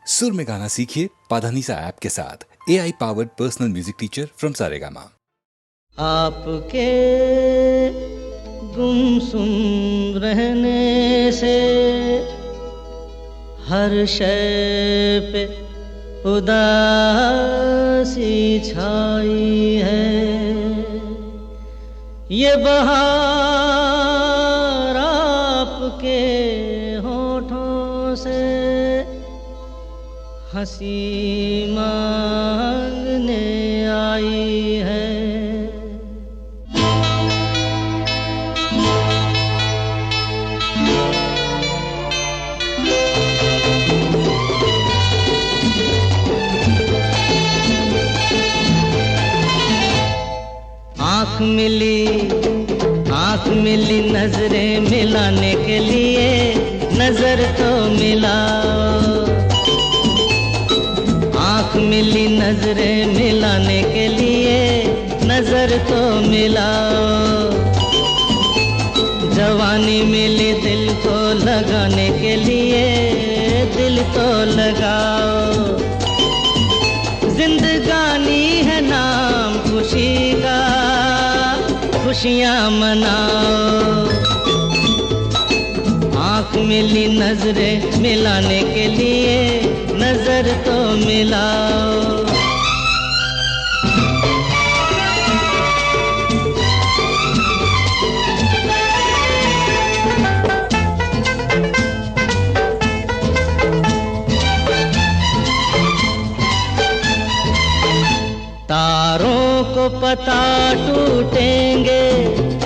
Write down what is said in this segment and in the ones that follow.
सुर में गाना सीखिए पाधानीसा ऐप के साथ। AI powered personal music teacher from Saregama. आपके गुमसुम रहने से हर शय पे उदासी छाई है। ये बहार आपके होठों से हंसी मांगने आई है। आँख मिली नजरें मिलाने के लिए नजर तो मिलाओ। आँख मिली नजरें मिलाने के लिए नजर तो मिलाओ। जवानी मिली दिल को लगाने के लिए दिल तो लगाओ। जिंदगानी है नाम खुशी का, खुशियाँ मनाओ। आँख मिली नजरें मिलाने के लिए नजर तो मिलाओ। तारों को पता टूटेंगे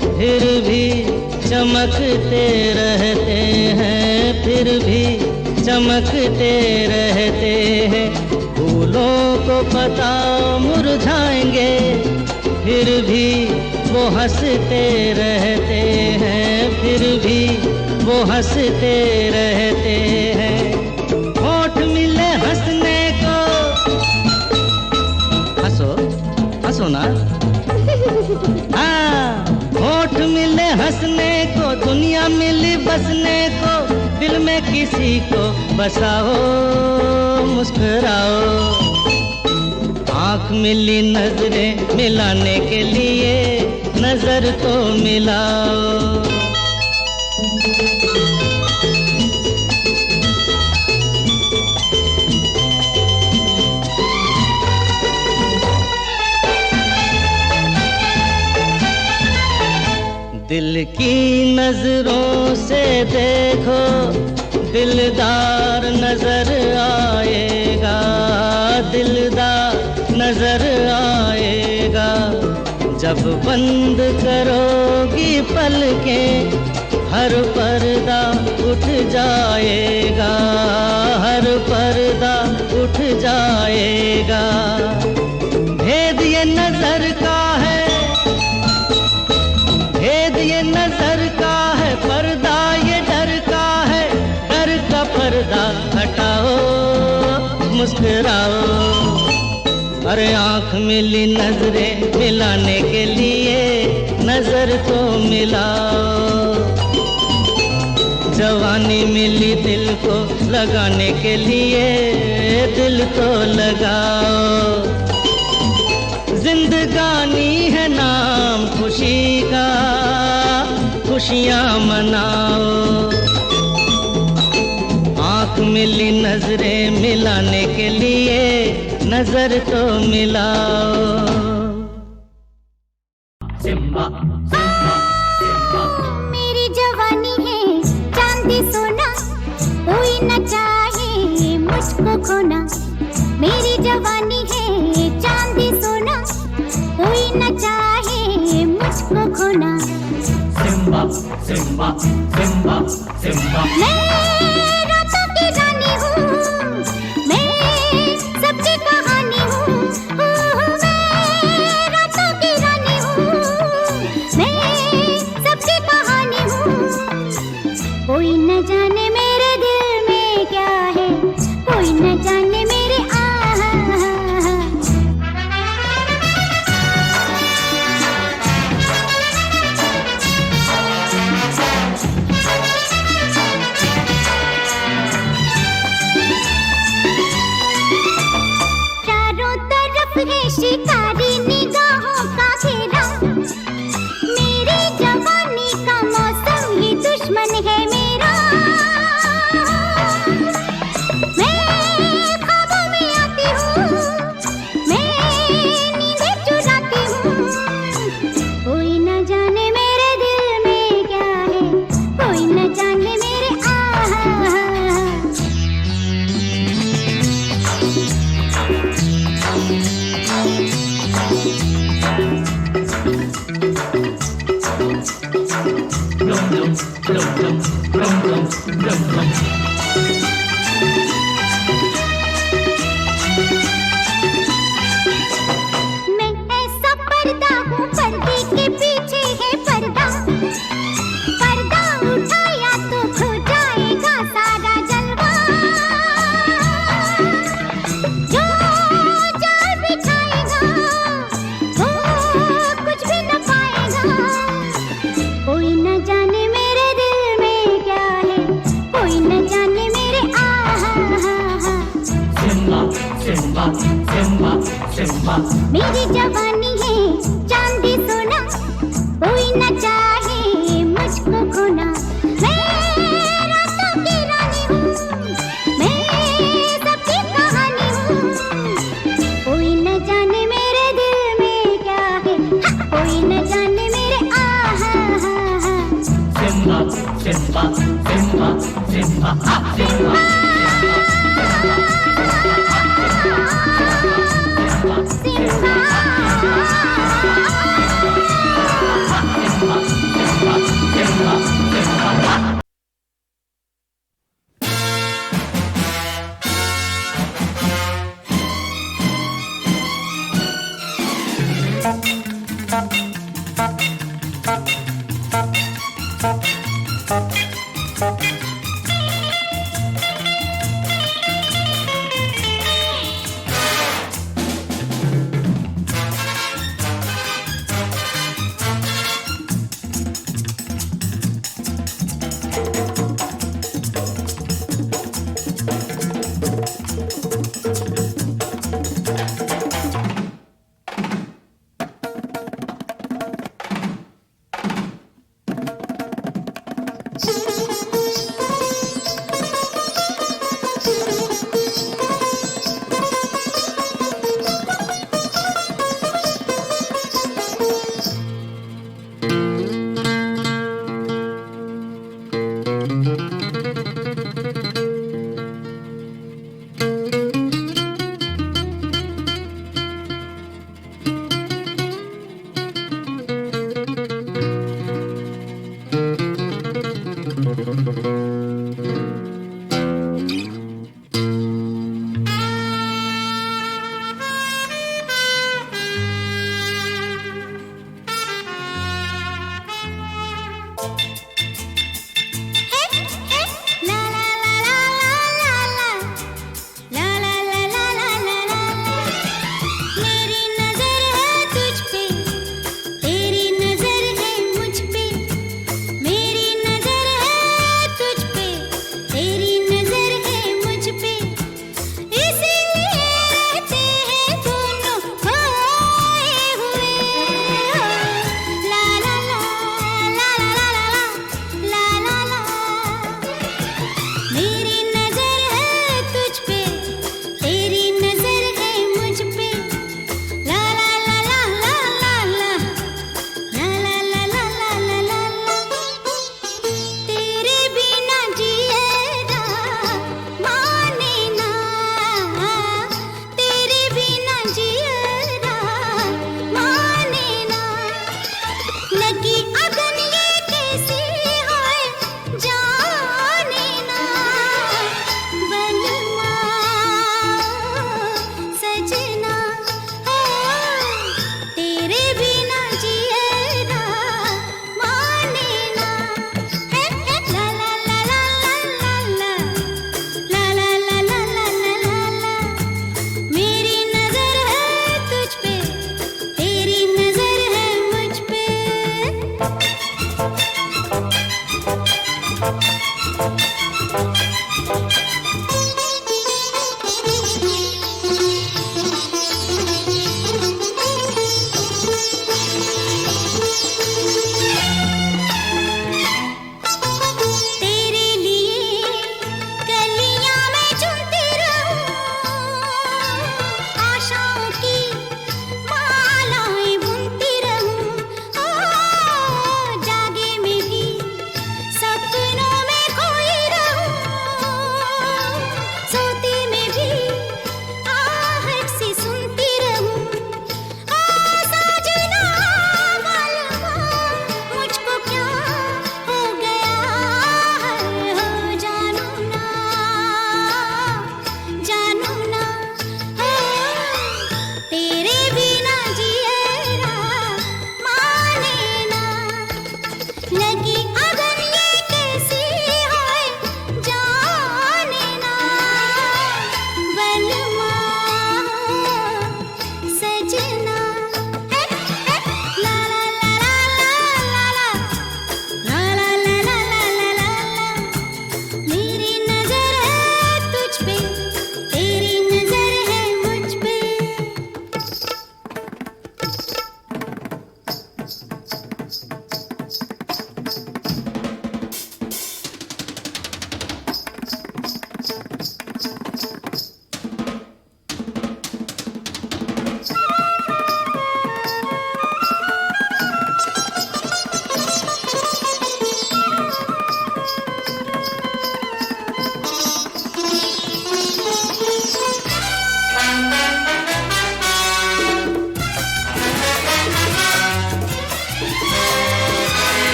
फिर भी चमकते रहते हैं, फिर भी चमकते रहते हैं। फूलों को पता मुरझाएंगे फिर भी वो हंसते रहते हैं, फिर भी वो हंसते रहते हैं। होठ मिले हंसने को, हंसो ना। हाँ, होठ मिले हंसने को, दुनिया मिली बसने को, दिल में किसी को बसाओ, मुस्कुराओ। आँख मिली नजरें मिलाने के लिए नजर तो मिलाओ। दिल की नजरों से देखो दिलदार नजर आएगा, दिलदार नजर आएगा। जब बंद करोगी पलकें हर पर्दा उठ जाएगा, हर पर्दा उठ जाएगा। भेद ये नजर का है, भेद ये नजर का है, पर्दा ये डर का है। डर का पर्दा हटाओ, मुस्कुराओ। अरे आँख मिली नजरें मिलाने के लिए नजर तो मिलाओ। जवानी मिली दिल को लगाने के लिए दिल तो लगाओ। जिंदगानी है नाम खुशी का, खुशियाँ मनाओ। आँख मिली नजरें मिलाने के लिए नजर तो मिलाओ। सिम्बा सिम्बा सिम्बा मेरी जवानी है चांदी सोना, कोई न चाहे मुझको खोना। मेरी जवानी है चांदी सोना, कोई न चाहे मुझको खोना। Simba Simba Simba Simba. मैं रातों की रानी हूँ, मैं सबकी कहानी हूँ। मैं रातों की रानी हूँ, मैं सबकी कहानी हूँ। कोई न जाने मेरे दिल में क्या है, कोई न जाने मेरे शिकारी निगाहों का घेरा, मेरी जवानी का मौसम ही दुश्मन है मेरा। मैं ख्वाबों में आती हूँ, मैं नींदें चुराती हूँ, कोई न जाने मेरे दिल में क्या है, कोई न जाने मेरे आहा। मैं ऐसा पर्दा हूँ, पर्दे के पीछे है पर्दा, पर्दा उठाया तो खो जाएगा सारा जलवा। जो जाल बिछाएगा वो कुछ भी न पाएगा, कोई न जाने मेरे दिल में क्या है, कोई न जाने मेरे आहा। सिम्बा सिम्बा सिम्बा मेरी जवानी है चांदी सोना, कोई न चाहे मुझको खोना। मैं रातों की रानी हूँ, मैं सबकी कहानी हूँ, कोई न जाने मेरे दिल में क्या है, कोई न जाने मेरे आहा। Simba Simba Simba Simba Simba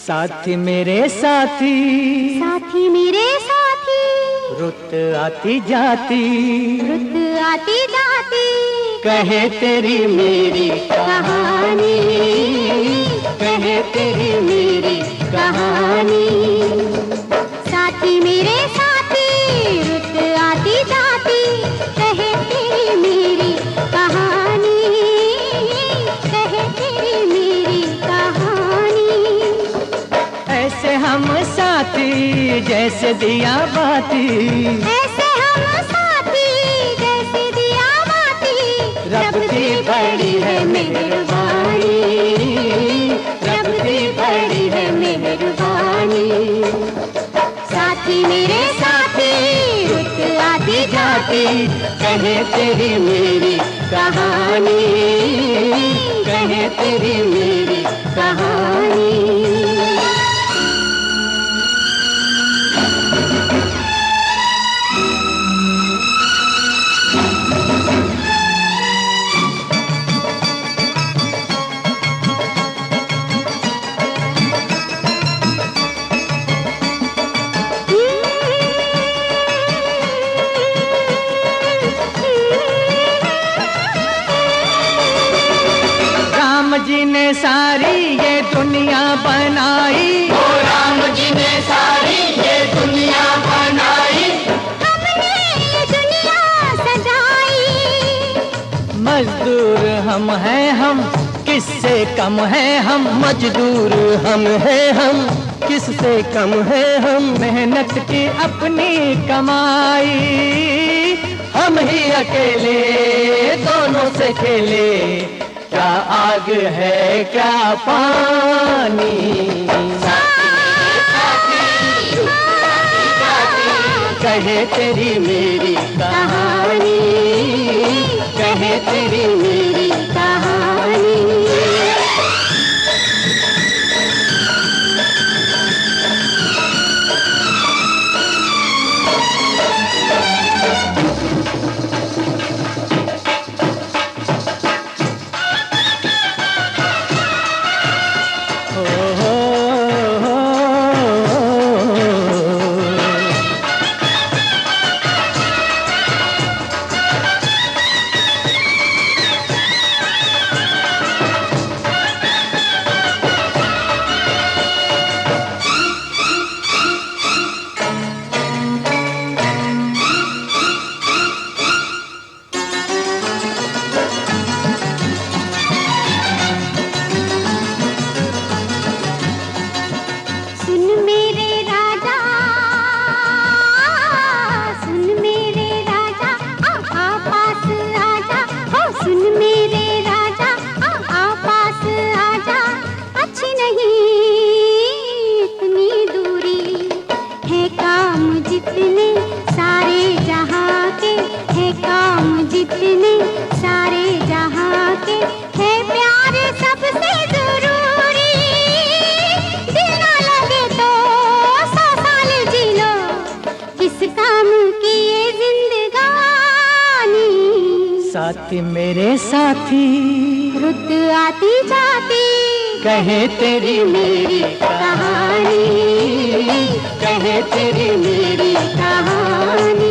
साथी मेरे साथी, साथी मेरे साथी, रुत आती जाती, रुत आती जाती, कहे तेरी मेरी कहानी, कहे तेरी मेरी कहानी। साथी मेरे साथी, रुत आती जाती, कहे तेरी मेरी कहानी, कहे तेरी मेरी कहानी। ऐसे हम साथी जैसे दिया बाती, ऐसे हम साथी जैसे दिया बाती, रब की बड़ी है मेहरबानी, रब की बड़ी है मेहरबानी। साथी मेरे साथी, रुत आती जाती, कहे तेरी मेरी कहानी, कहे तेरी मेरी कहानी। राम जी ने सारी ये दुनिया बनाई, ओ राम जी ने सारी ये दुनिया बनाई, हमने ये दुनिया सजाई। मजदूर हम हैं हम, किससे कम हैं हम, मजदूर हम हैं हम, किससे कम हैं हम। मेहनत की अपनी कमाई, हम ही अकेले दोनों से खेले, क्या आग है क्या पानी। कहे तेरी मेरी कहानी, कहे तेरी मेरी कहानी। सुन मेरे राजा, सुन मेरे राजा, आ पास आजा, हो सुन मेरे राजा, आ पास आजा। अच्छी नहीं इतनी दूरी, है काम जितने सारे जहां के, है काम जितने सारे जहां के, है प्यार सबसे जरूरी। दिल ना लगे तो 100 साल जी लो, किस काम की ये जिंदगानी। साथी मेरे साथी, रुत आती जाती, कहे तेरी मेरी कहानी, कहे तेरी मेरी कहानी।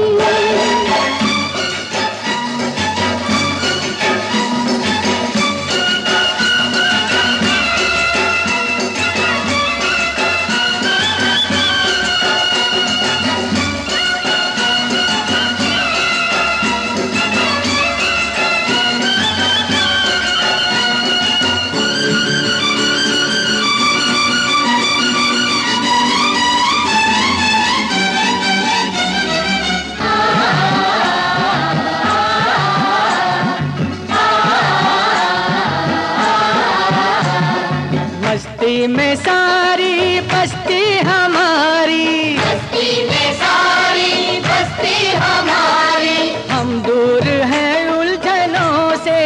मस्ती में सारी बस्ती हमारी, बस्ती में सारी बस्ती हमारी, हम दूर हैं उलझनों से,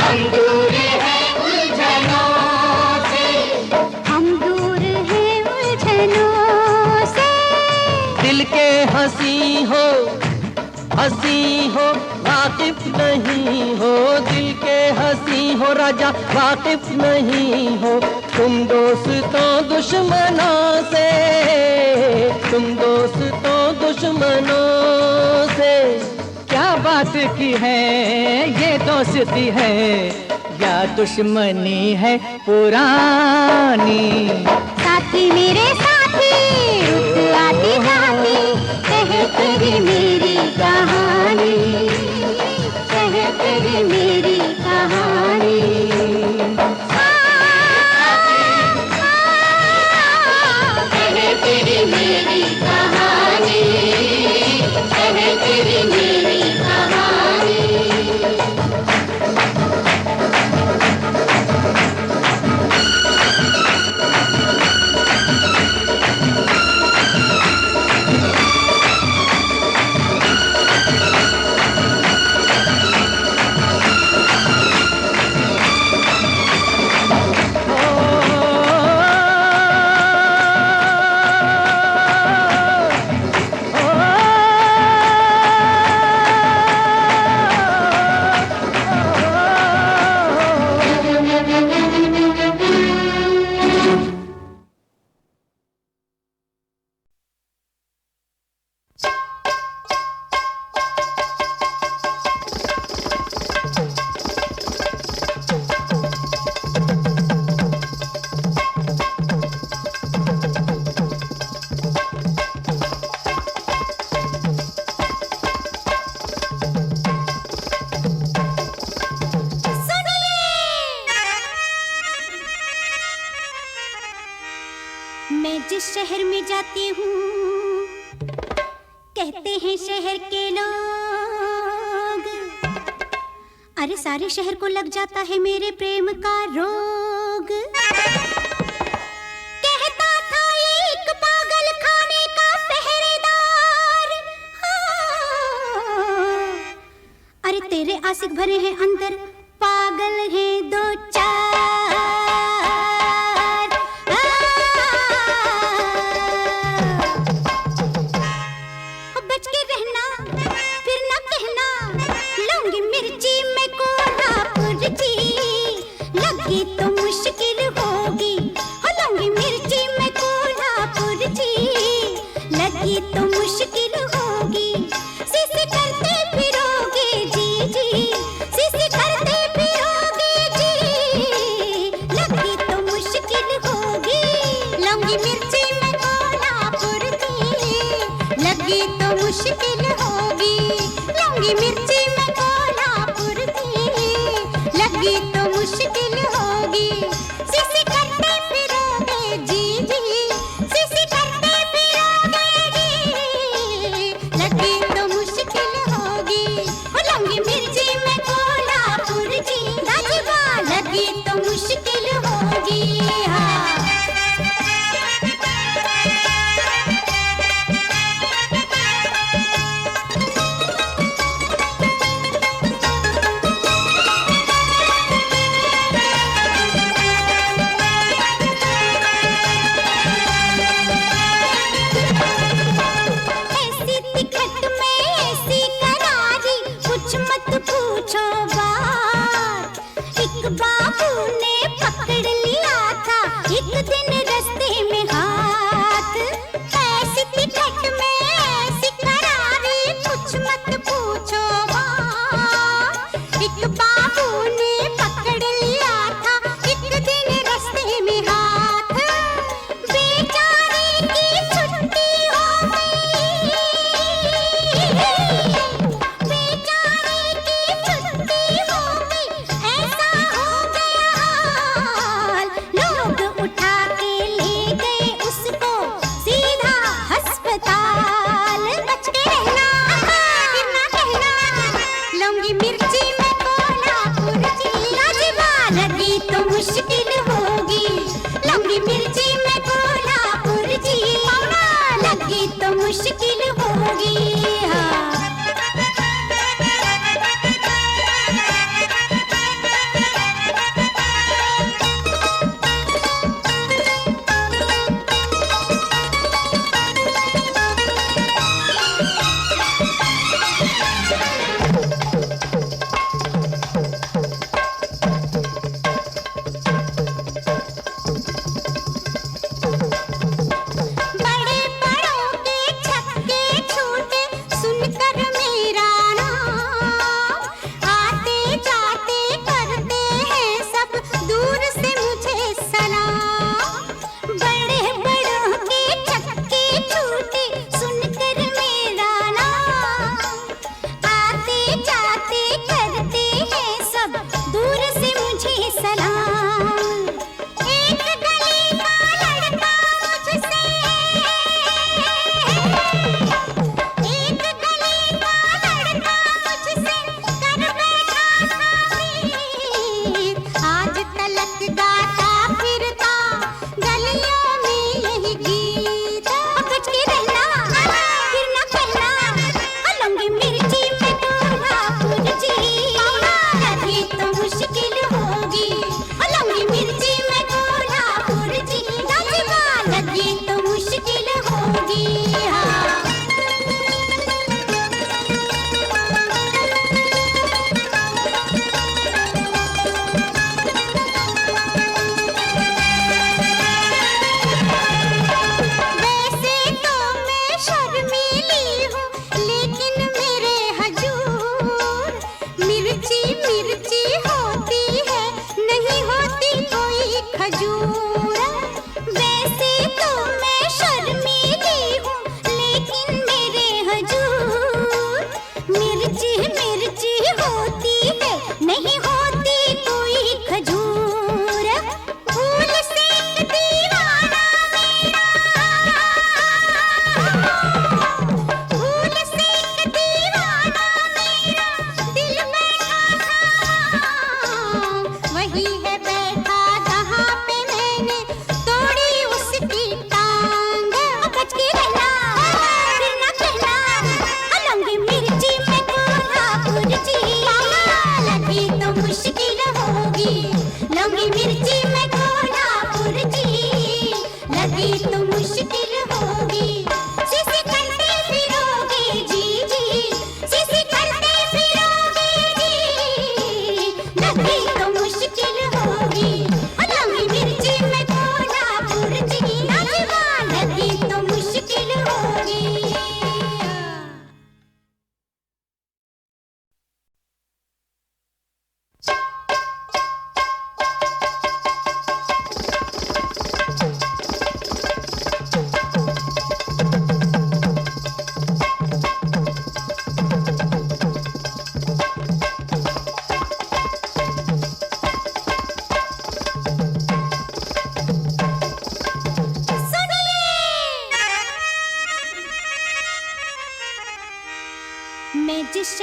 हम दूर हैं उलझनों से, हम दूर हैं उलझनों से। दिल के हंसी हो, हंसी हो, वाकिफ नहीं हो, दिल के हंसी हो राजा वाकिफ नहीं हो। तुम दोस्तों दुश्मनों से, तुम दोस्तों दुश्मनों से क्या बात की है, ये दोस्ती है या दुश्मनी है पुरानी। साथी मेरे साथी रुत आती जाती, कहे तेरी मेरी कहानी, कहे तेरी मेरी कहानी। कहे तेरी मेरी कहानी, कहे तेरी मेरी कहानी। मैं जिस शहर में जाती हूँ, कहते हैं शहर के लोग, अरे सारे शहर को लग जाता है मेरे प्रेम का रोग। कहता था एक पागल खाने का पहरेदार, हाँ। अरे तेरे आशिक भरे हैं अंदर, पागल हैं दो चार। लगी तो मुश्किल होगी, लौंगी मिर्ची में कोल्हापुर जी, लगी तो मुश्किल होगी। सीसी करते फिरोगे जी जी, सीसी करते फिरोगे जी, लगी तो मुश्किल होगी। लौंगी मिर्ची में कोल्हापुर जी, लगी तो मुश्किल होगी। लौंगी मिर्ची में कोल्हापुर जी, लगी तो मुश्किल होगी। सीसी करते फिरोगे जी जी, सीसी करते फिरोगे जी, लगी तो मुश्किल होगी। लौंगी मिर्ची में कोल्हापुर जी, राजवा लगी तो मुश्किल होगी। पूछो बात, एक बाबू ने पकड़ लिया था एक दिन रास्ते में हाथ। ऐसी तिखट में ऐसी करारी, कुछ मत पूछो बात। एक बाबू ने पकड़ लिया था एक दिन रास्ते में हाथ। बेचारे की छुट्टी हो गई, मुश्किल होगी। लौंगी मिर्ची में कोल्हापुर जी, लगी तो मुश्किल होगी।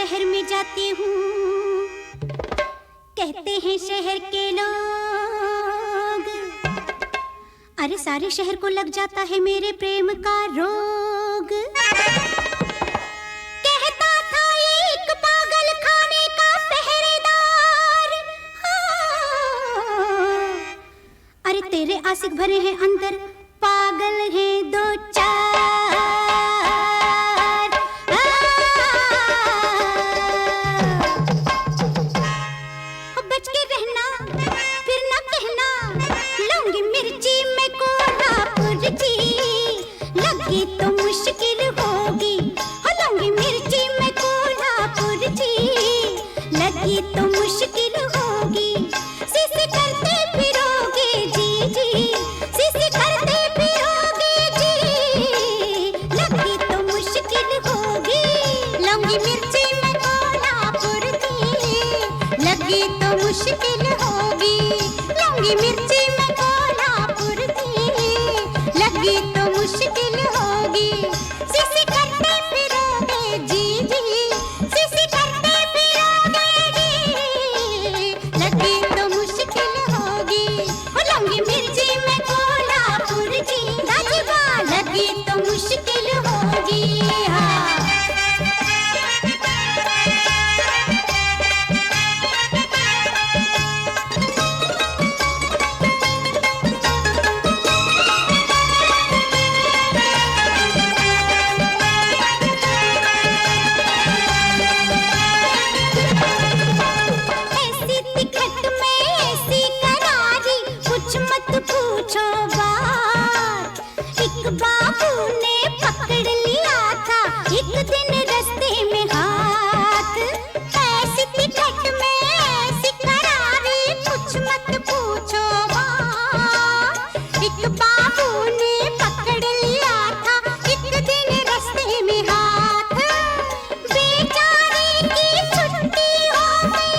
शहर में जाती हूँ, कहते हैं शहर के लोग, अरे सारे शहर को लग जाता है मेरे प्रेम का रोग। कहता था एक पागल खाने का पहरेदार, हाँ। अरे तेरे आशिक भरे हैं अंदर, पागल हैं दो चार। बच के रहना, फिर ना कहना, लूंगी मिर्ची में कोल्हापुर जी, लगी तो मुश्किल होगी। लूंगी मिर्ची में कोल्हापुर जी, लगी तो मुश्किल होगी। सीसी करते फिरोगे जी जी, सीसी करते फिरोगे जी, लगी तो मुश्किल होगी। लूंगी मिर्ची में कोल्हापुर जी, लगी तो मुश्किल होगी। लूंगी मिर्ची में कोल्हापुर जी, लगी तो मुश्किल होगी। सीसी करते फिरोगे जी जी, सीसी करते फिरोगे जी, लगी तो मुश्किल होगी। लूंगी मिर्ची में कोल्हापुर जी, राजबा लगी तो मुश्किल होगी। ऐसी तिखट में ऐसी करारी, कुछ मत पूछो बात। एक बाबू ने पकड़ लिया था एक दिन रास्ते में हाथ। ऐसी तिखट में ऐसी करारी, कुछ मत पूछो बात। एक बाबू ने पकड़ लिया था एक दिन रास्ते में हाथ। बेचारे की छुट्टी हो गई,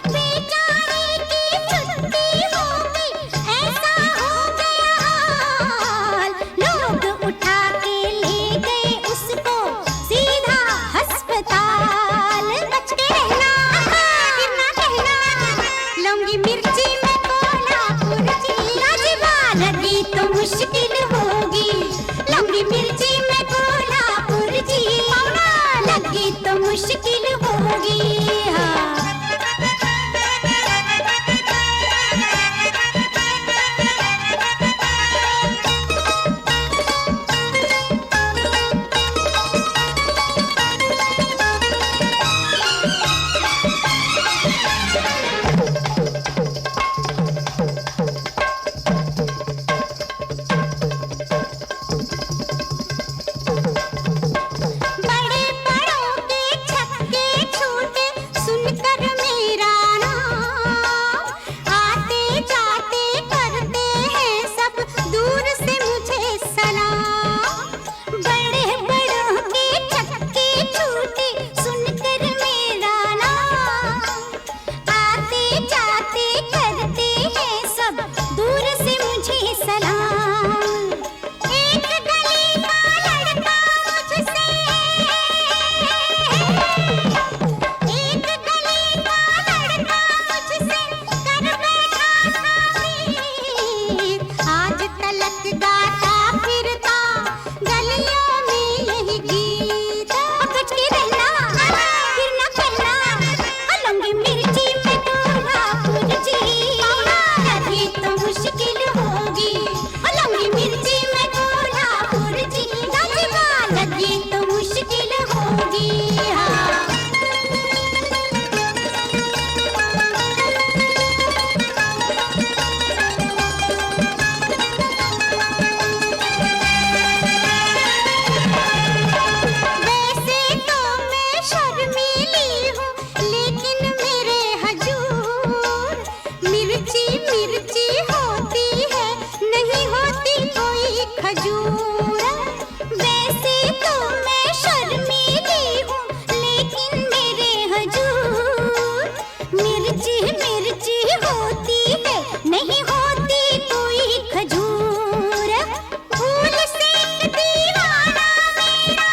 बेचारे की छुट्टी हो गई, ऐसा हो गया हाल। लोग उठा के ले गए उसको सीधा अस्पताल। बच के रहना, फिर ना कहना, लूंगी मिर्ची में कोल्हापुर जी, राजबा लगी तो मुश्किल होगी। लूंगी मिर्ची में कोल्हापुर जी, लगी तो मुश्किल होगी। बड़े बड़ों के छक्के छूटे, सुनकर मेरा नाम, आते जाते करते हैं सब दूर से मुझे सलाम। बड़े बड़ों के छक्के छूटे, सुनकर मेरा नाम, आते जाते करते हैं सब दूर से मुझे सलाम। एक गली का लड़का मुझसे, एक गली का लड़का मुझसे कर बैठा था मीत। आज तलक गाता फिरता गलियों में यही गीत। बच के रहना, फिर ना कहना, लूंगी मिर्ची में कोल्हापुर जी, लगी तो मुश्किल होगी। लूंगी मिर्ची में कोल्हापुर जी, राजबा लगी तो मुश्किल होगी। वैसे तो मैं शर्मीली हूँ, लेकिन मेरे हजूर मिर्ची मिर्ची होती है, नहीं होती कोई खजूर। वैसे तो मैं शर्मीली हूँ, लेकिन मेरे हजूर मिर्ची मिर्ची होती है, नहीं होती कोई खजूर। फूल से एक दीवाना मेरा,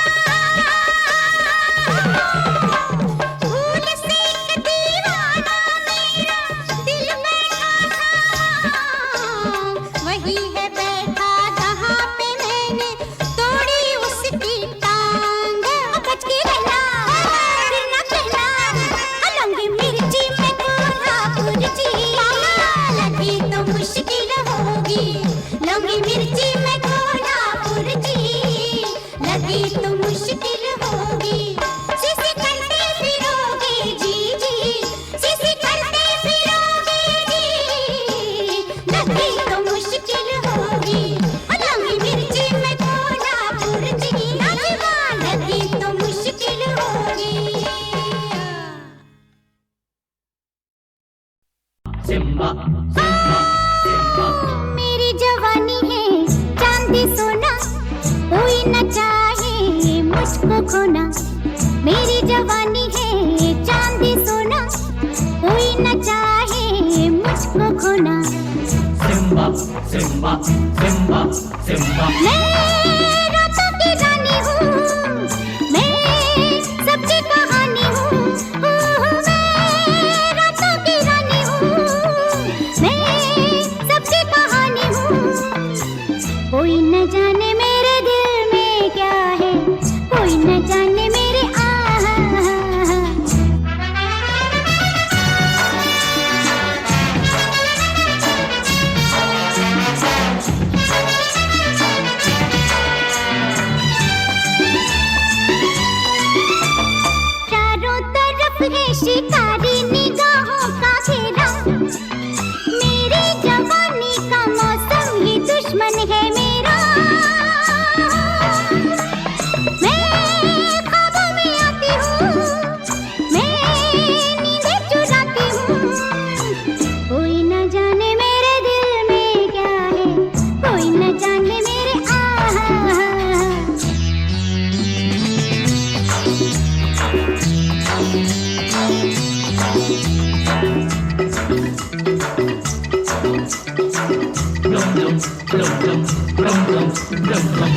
सिम्बा सिम्बा सिम्बा मेरी जवानी है चांदी सोना, कोई न चाहे मुझको खोना। मेरी जवानी है चांदी सोना, कोई न चाहे मुझको खोना। सिम्बा सिम्बा सिम्बा सिम्बा मैं रातों की रानी हूँ, मैं सबकी कहानी हूँ। मैं रातों की रानी हूँ, मैं सबकी कहानी हूँ। कोई न जाने मेरे दिल में क्या है, कोई न जाने मेरे आहा। चारों तरफ है शिकारी निगाहों का घेरा, मेरी जवानी का मौसम ही दुश्मन है मेरा। मैं ख्वाबों में आती हूँ, मैं नींदें चुराती हूँ। कोई न जाने मेरे दिल में क्या है, कोई न जाने मेरे आहा। Blum Blum Blum Blum Blum Blum Blum Blum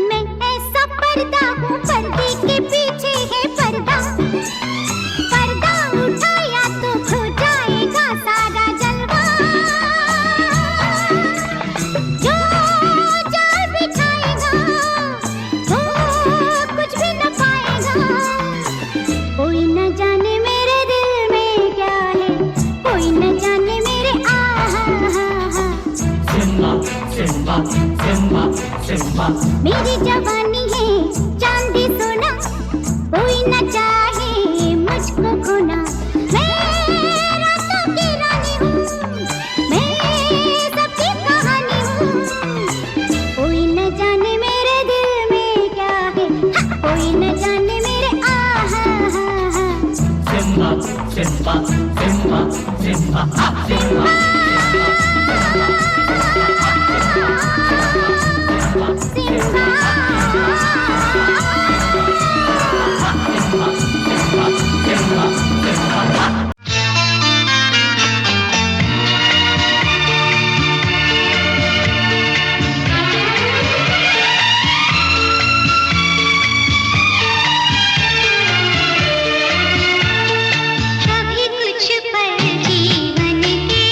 मैं ऐसा पर्दा हूँ, पर्दे के पीछे है पर्दा। पर्दा उठाया तो खो जाएगा सारा जलवा। जो जाल बिछाएगा वो कुछ भी न पाएगा। कोई न जाने मेरे दिल में क्या है, कोई न जाने मेरे आहा। सिम्बा सिम्बा सिम्बा सिम्बा मेरी जवानी है चांदी सोना, कोई न चाहे मुझको खोना। मैं रातों की रानी हूँ, मैं सबकी कहानी हूँ। कोई न जाने मेरे दिल में क्या है, हाँ, कोई न जाने मेरे आहा। Simba Simba Simba Simba Simba कभी कुछ पल जीवन के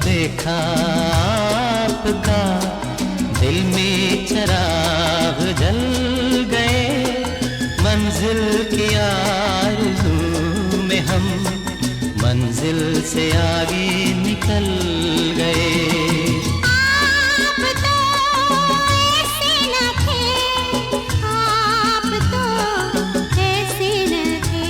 देखा आपका, दिल में चिराग जल गए, मंजिल की आरज़ू में हम मंजिल से आगे निकल गए। आप तो ऐसे न थे, आप तो ऐसे न थे।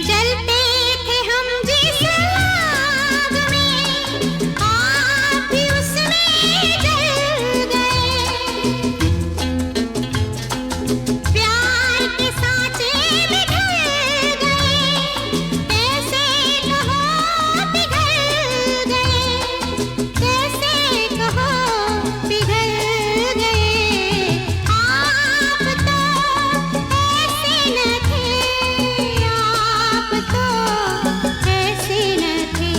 जलते थे हम जिस आग में, आप भी उसमें जल गए। प्यार के सांचे में ढल गए, कैसे कहो पिघल गए, कैसे कहो पिघल गए। आप तो ऐसे न थे, आप तो ऐसे न थे।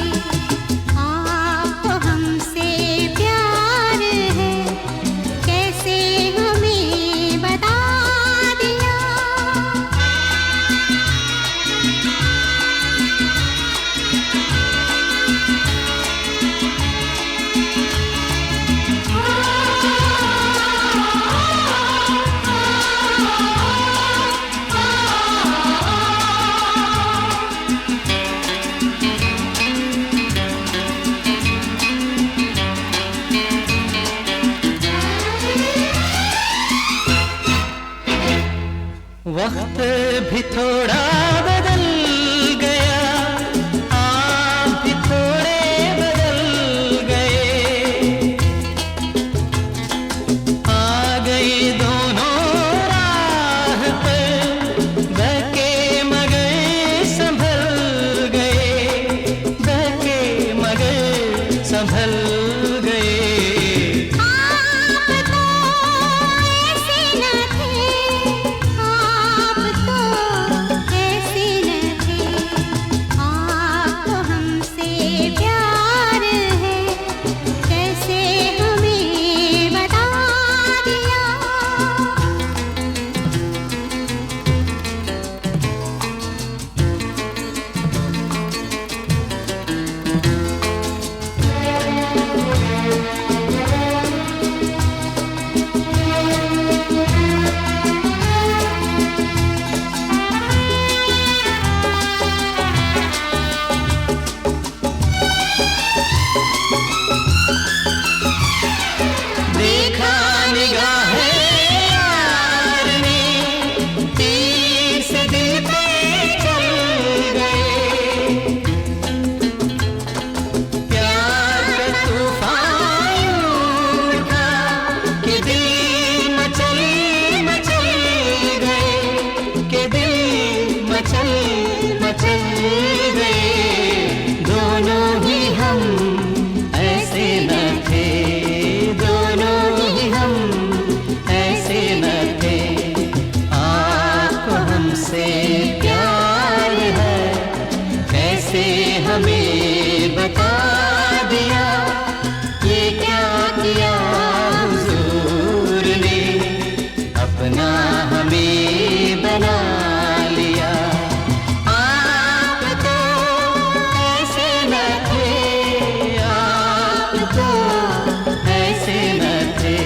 आपको हमसे प्यार है, कैसे हमें बता दिया। वक्त भी थोड़ा बदल गया, आप भी थोड़े बदल गए। आ गए दोनों राह पर, बहके मगर संभल गए, बहके मगर संभल गए। आप तो ऐसे न थे, आप तो ऐसे न थे। आपको हमसे प्यार है, कैसे हमें बता दिया। देखा निगाहें यार ने, तीर से दिल पे चल गए। प्यार का तूफान उठा कि दिल मचल मचल गए, कि दिल मचल मचल गए। दोनों ही हम ऐसे न थे, दोनों ही हम ऐसे न थे। आपको हमसे प्यार है, कैसे हमें बता दिया। ये क्या किया हुजूर ने, अपना हमें बना लिया। आप तो ऐसे न थे, आप तो ऐसे न थे।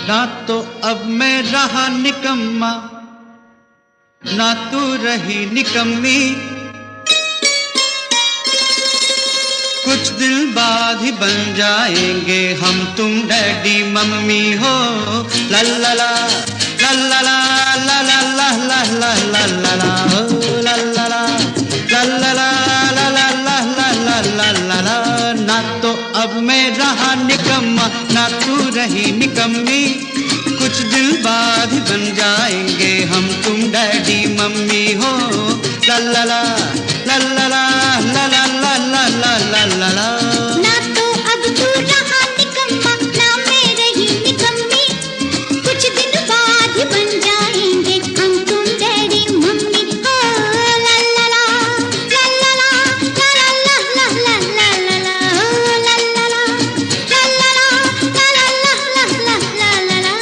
ना तो अब मैं रहा निकम्मा, ना तू रही निकम्मी। कुछ दिन बाद ही बन जाएंगे हम तुम डैडी मम्मी हो। ला ला ला ला ला ला ला ला ला ला ला ला ला ला ला ओ ला ला ला ला ला ला ला ला ला ला ला ला ला। ना तो अब मैं रहा निकम्मा, ना तू रही निकम्मी, कुछ दिन बाद ही बन जाएंगे हम तुम डैडी मम्मी हो। ला ला ला ला ला ला ला ला ला ला ला ला ला ला। ना तो अब तू रहा निकम्मा, ना मैं रही निकम्मी, कुछ दिन बाद ही बन जाएंगे हम तुम डैडी मम्मी हो। ला ला ला ला ला ला ला ला ला ला ला ला ला ओ ला ला ला ला ला ला ला ला ला ला ला ला।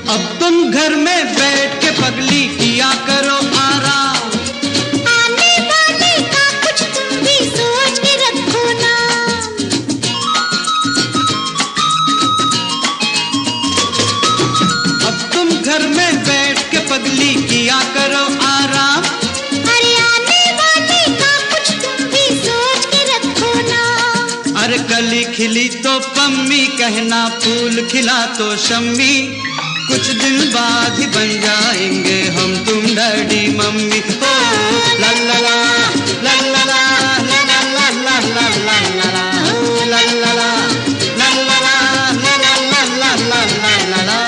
अब तुम घर में बैठ के पगली किया करो आराम, आने वाले का कुछ तुम भी सोच के रखो ना। अब तुम घर में बैठ के पगली किया करो आराम। अरे आने वाले का कुछ तुम भी सोच के रखो ना। अरे कली खिली तो पम्मी कहना, फूल खिला तो शम्मी, कुछ दिन बाद ही बन जाएंगे हम तुम डैडी मम्मी हो। ला ला ला ला ला ला ला ला ला ला ला ला ला ला ओ ला ला ला ला ला ला ला ला ला ला ला ला ला।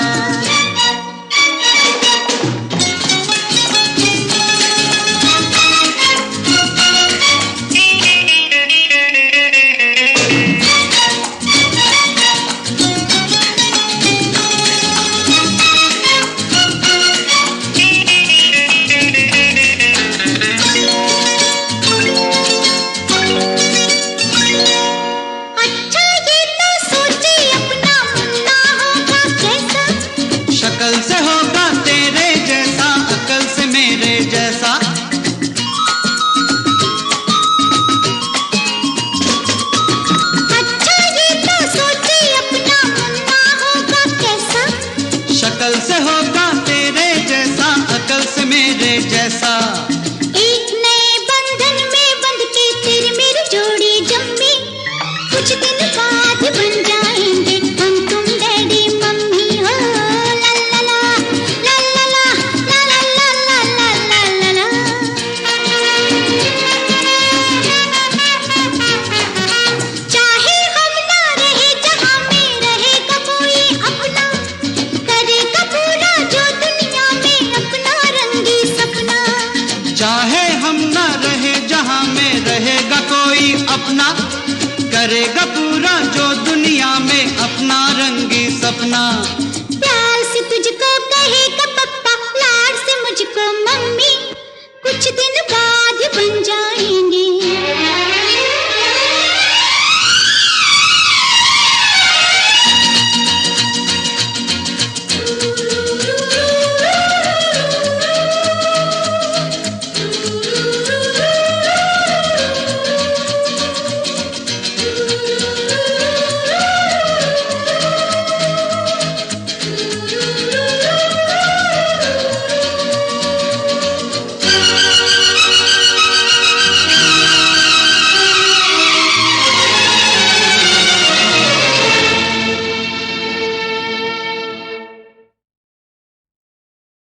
अच्छा ये तो सोचे अपना मुन्ना होगा कैसा। शक्ल से होगा तेरे जैसा, अकल से मेरे जैसा। अच्छा ये तो सोचे अपना मुन्ना होगा कैसा। शक्ल से होगा तेरे जैसा, अकल से मेरे जैसा। एक नए बंधन में बंध के तेरी मेरी जोड़ी जम्मी, कुछ दिन बाद बन जाएंगे हम तुम डैडी मम्मी हो। ला ला ला ला ला ला ला ला ला ला ला ला ला। चाहे हम ना रहे जहाँ में रहेगा कोई अपना, करेगा पूरा जो दुनिया में अपना रंगी सपना। चाहे हम ना रहे जहाँ में रहेगा कोई अपना, करेगा पूरा जो दुनिया में अपना रंगी सपना। प्यार से तुझको कहेगा पप्पा, लाड से मुझको मम्मी, कुछ दिन बाद